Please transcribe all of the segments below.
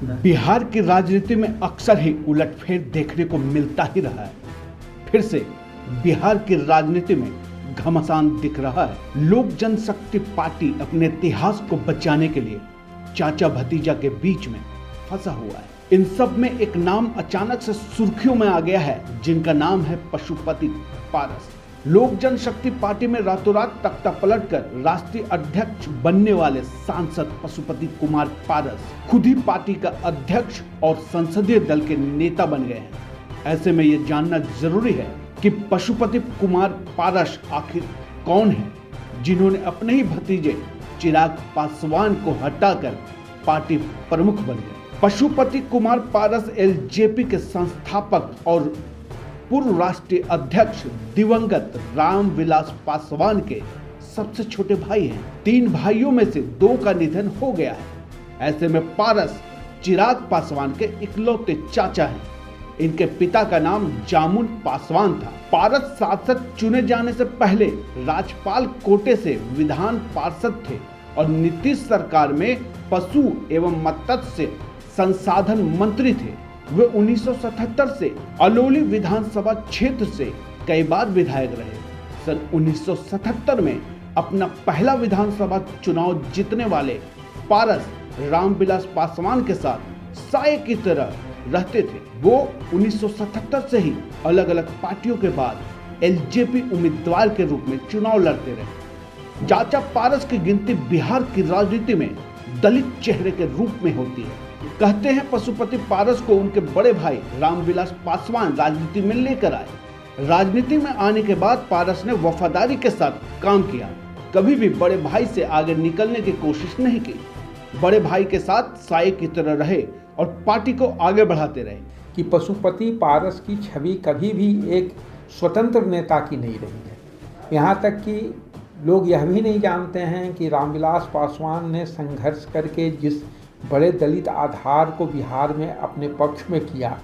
बिहार की राजनीति में अक्सर ही उलटफेर देखने को मिलता ही रहा है। फिर से बिहार की राजनीति में घमासान दिख रहा है। लोक जनशक्ति पार्टी अपने इतिहास को बचाने के लिए चाचा भतीजा के बीच में फंसा हुआ है। इन सब में एक नाम अचानक से सुर्खियों में आ गया है, जिनका नाम है पशुपति पारस। लोक जनशक्ति पार्टी में रातों रात तख्ता पलटकर राष्ट्रीय अध्यक्ष बनने वाले सांसद पशुपति कुमार पारस खुद ही पार्टी का अध्यक्ष और संसदीय दल के नेता बन गए हैं। ऐसे में ये जानना जरूरी है कि पशुपति कुमार पारस आखिर कौन है, जिन्होंने अपने ही भतीजे चिराग पासवान को हटाकर पार्टी प्रमुख बन गए। पशुपति कुमार पारस एलजेपी के संस्थापक और पूर्व राष्ट्रीय अध्यक्ष दिवंगत रामविलास पासवान के सबसे छोटे भाई हैं। 3 भाइयों में से 2 का निधन हो गया है। ऐसे में पारस चिराग पासवान के इकलौते चाचा हैं। इनके पिता का नाम जामुन पासवान था। पारस सांसद चुने जाने से पहले राजपाल कोटे से विधान पार्षद थे और नीतीश सरकार में पशु एवं मत्स्य संसाधन मंत्री थे। वे 1977 से अलौली विधानसभा क्षेत्र से कई बार विधायक रहे। सन 1977 में अपना पहला विधानसभा चुनाव जीतने वाले पारस रामविलास पासवान के साथ साये की तरह रहते थे। वो 1977 से ही अलग अलग पार्टियों के बाद एलजेपी उम्मीदवार के रूप में चुनाव लड़ते रहे। चाचा पारस की गिनती बिहार की राजनीति में दलित चेहरे के रूप में होती है। कहते हैं पशुपति पारस को उनके बड़े भाई रामविलास पासवान राजनीति में लेकर आए। राजनीति में आने के बाद पारस ने वफादारी के साथ काम किया, कभी भी बड़े भाई से आगे निकलने की कोशिश नहीं की। बड़े भाई के साथ साये की तरह रहे और पार्टी को आगे बढ़ाते रहे। कि पशुपति पारस की छवि कभी भी एक स्वतंत्र नेता की नहीं रही है। यहाँ तक कि लोग यह भी नहीं जानते हैं कि रामविलास पासवान ने संघर्ष करके जिस बड़े दलित आधार को बिहार में अपने पक्ष में किया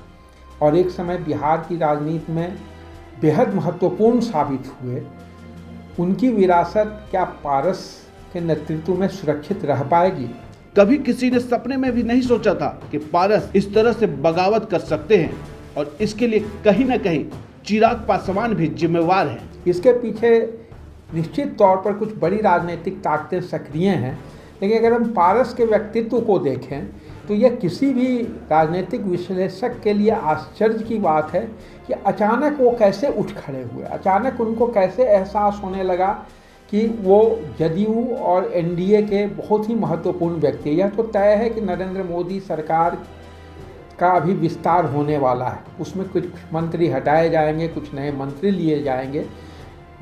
और एक समय बिहार की राजनीति में बेहद महत्वपूर्ण साबित हुए, उनकी विरासत क्या पारस के नेतृत्व में सुरक्षित रह पाएगी? कभी किसी ने सपने में भी नहीं सोचा था कि पारस इस तरह से बगावत कर सकते हैं और इसके लिए कहीं न कहीं चिराग पासवान भी जिम्मेवार हैं। इसके पीछे निश्चित तौर पर कुछ बड़ी राजनीतिक ताकतें सक्रिय हैं, लेकिन अगर हम पारस के व्यक्तित्व को देखें तो यह किसी भी राजनीतिक विश्लेषक के लिए आश्चर्य की बात है कि अचानक वो कैसे उठ खड़े हुए। अचानक उनको कैसे एहसास होने लगा कि वो जदयू और एनडीए के बहुत ही महत्वपूर्ण व्यक्ति। यह तो तय है कि नरेंद्र मोदी सरकार का अभी विस्तार होने वाला है, उसमें कुछ मंत्री हटाए जाएंगे, कुछ नए मंत्री लिए जाएंगे।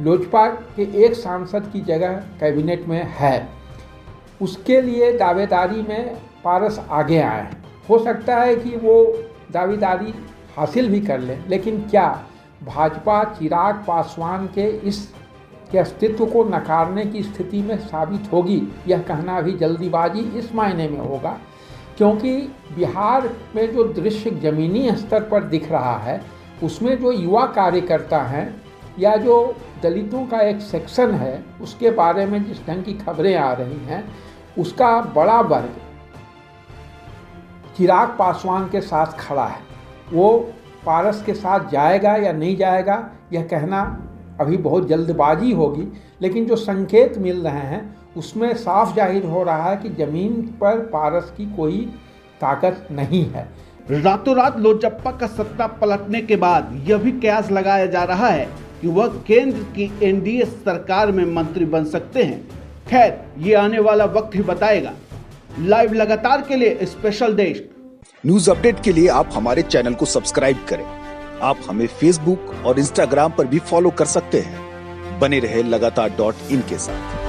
लोजपा के एक सांसद की जगह कैबिनेट में है, उसके लिए दावेदारी में पारस आगे आए। हो सकता है कि वो दावेदारी हासिल भी कर लें, लेकिन क्या भाजपा चिराग पासवान के के अस्तित्व को नकारने की स्थिति में साबित होगी? यह कहना भी जल्दीबाजी इस मायने में होगा क्योंकि बिहार में जो दृश्य ज़मीनी स्तर पर दिख रहा है, उसमें जो युवा कार्यकर्ता हैं या जो दलितों का एक सेक्शन है, उसके बारे में जिस ढंग की खबरें आ रही हैं, उसका बड़ा वर्ग चिराग पासवान के साथ खड़ा है। वो पारस के साथ जाएगा या नहीं जाएगा, यह कहना अभी बहुत जल्दबाजी होगी, लेकिन जो संकेत मिल रहे हैं उसमें साफ जाहिर हो रहा है कि ज़मीन पर पारस की कोई ताकत नहीं है। रातों रात लोजपा का सत्ता पलटने के बाद यह भी कयास लगाया जा रहा है कि वह केंद्र की एनडीए सरकार में मंत्री बन सकते हैं। खैर, ये आने वाला वक्त ही बताएगा। लाइव लगातार के स्पेशल डेस्क न्यूज अपडेट के लिए आप हमारे चैनल को सब्सक्राइब करें। आप हमें फेसबुक और इंस्टाग्राम पर भी फॉलो कर सकते हैं। बने रहे लगातार.in के साथ।